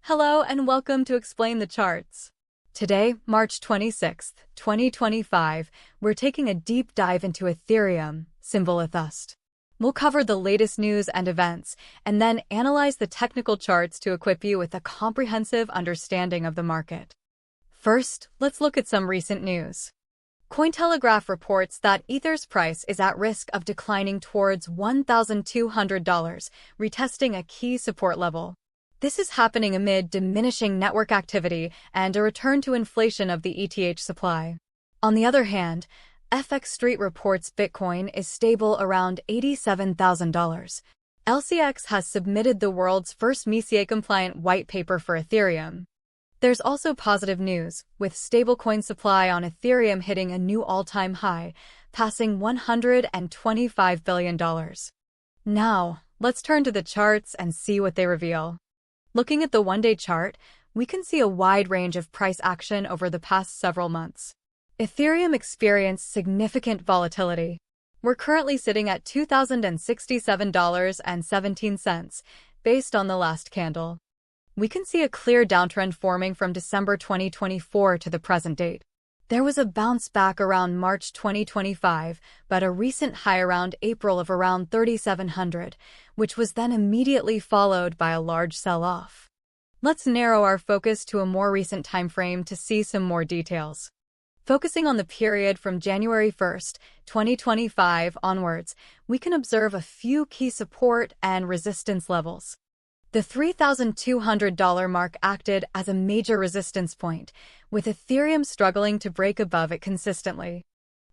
Hello and welcome to Explain the Charts. Today, March 26th, 2025, we're taking a deep dive into Ethereum, symbol ETHUSD. We'll cover the latest news and events, and then analyze the technical charts to equip you with a comprehensive understanding of the market. First, let's look at some recent news. Cointelegraph reports that Ether's price is at risk of declining towards $1,200, retesting a key support level. This is happening amid diminishing network activity and a return to inflation of the ETH supply. On the other hand, FX Street reports Bitcoin is stable around $87,000. LCX has submitted the world's first MiCA-compliant white paper for Ethereum. There's also positive news, with stablecoin supply on Ethereum hitting a new all-time high, passing $125 billion. Now, let's turn to the charts and see what they reveal. Looking at the one-day chart, we can see a wide range of price action over the past several months. Ethereum experienced significant volatility. We're currently sitting at $2,067.17, based on the last candle. We can see a clear downtrend forming from December 2024 to the present date. There was a bounce back around March 2025, but a recent high around April of around 3,700, which was then immediately followed by a large sell-off. Let's narrow our focus to a more recent time frame to see some more details. Focusing on the period from January 1st, 2025 onwards, we can observe a few key support and resistance levels. The $3,200 mark acted as a major resistance point, with Ethereum struggling to break above it consistently.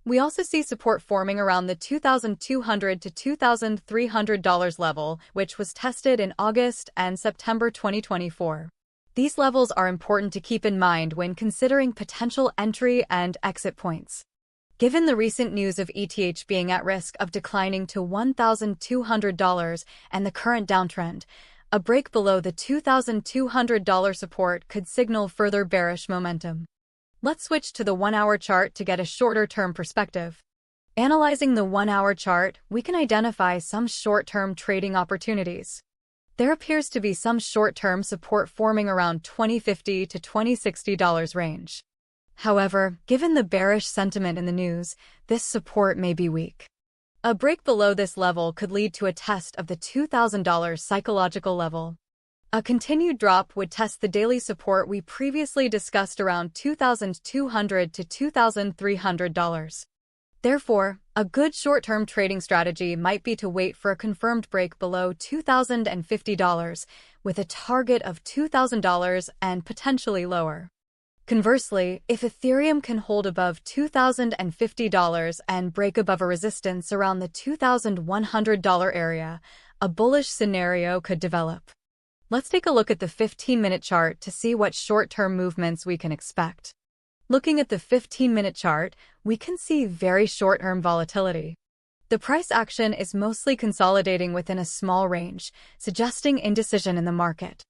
We also see support forming around the $2,200 to $2,300 level, which was tested in August and September 2024. These levels are important to keep in mind when considering potential entry and exit points. Given the recent news of ETH being at risk of declining to $1,200 and the current downtrend, a break below the $2,200 support could signal further bearish momentum. Let's switch to the one-hour chart to get a shorter-term perspective. Analyzing the one-hour chart, we can identify some short-term trading opportunities. There appears to be some short-term support forming around $20.50 to $20.60 range. However, given the bearish sentiment in the news, this support may be weak. A break below this level could lead to a test of the $2,000 psychological level. A continued drop would test the daily support we previously discussed around $2,200 to $2,300. Therefore, a good short-term trading strategy might be to wait for a confirmed break below $2,050, with a target of $2,000 and potentially lower. Conversely, if Ethereum can hold above $2,050 and break above a resistance around the $2,100 area, a bullish scenario could develop. Let's take a look at the 15-minute chart to see what short-term movements we can expect. Looking at the 15-minute chart, we can see very short-term volatility. The price action is mostly consolidating within a small range, suggesting indecision in the market.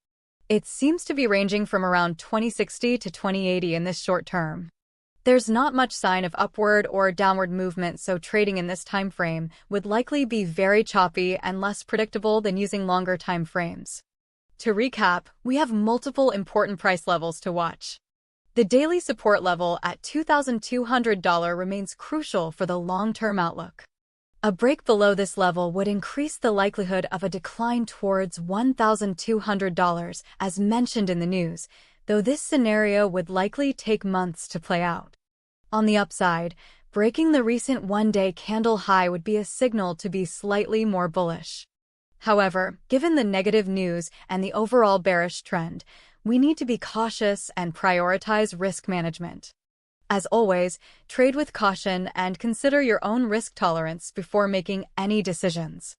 It seems to be ranging from around 2060 to 2080 in this short term. There's not much sign of upward or downward movement, so trading in this time frame would likely be very choppy and less predictable than using longer time frames. To recap, we have multiple important price levels to watch. The daily support level at $2,200 remains crucial for the long-term outlook. A break below this level would increase the likelihood of a decline towards $1,200, as mentioned in the news, though this scenario would likely take months to play out. On the upside, breaking the recent one-day candle high would be a signal to be slightly more bullish. However, given the negative news and the overall bearish trend, we need to be cautious and prioritize risk management. As always, trade with caution and consider your own risk tolerance before making any decisions.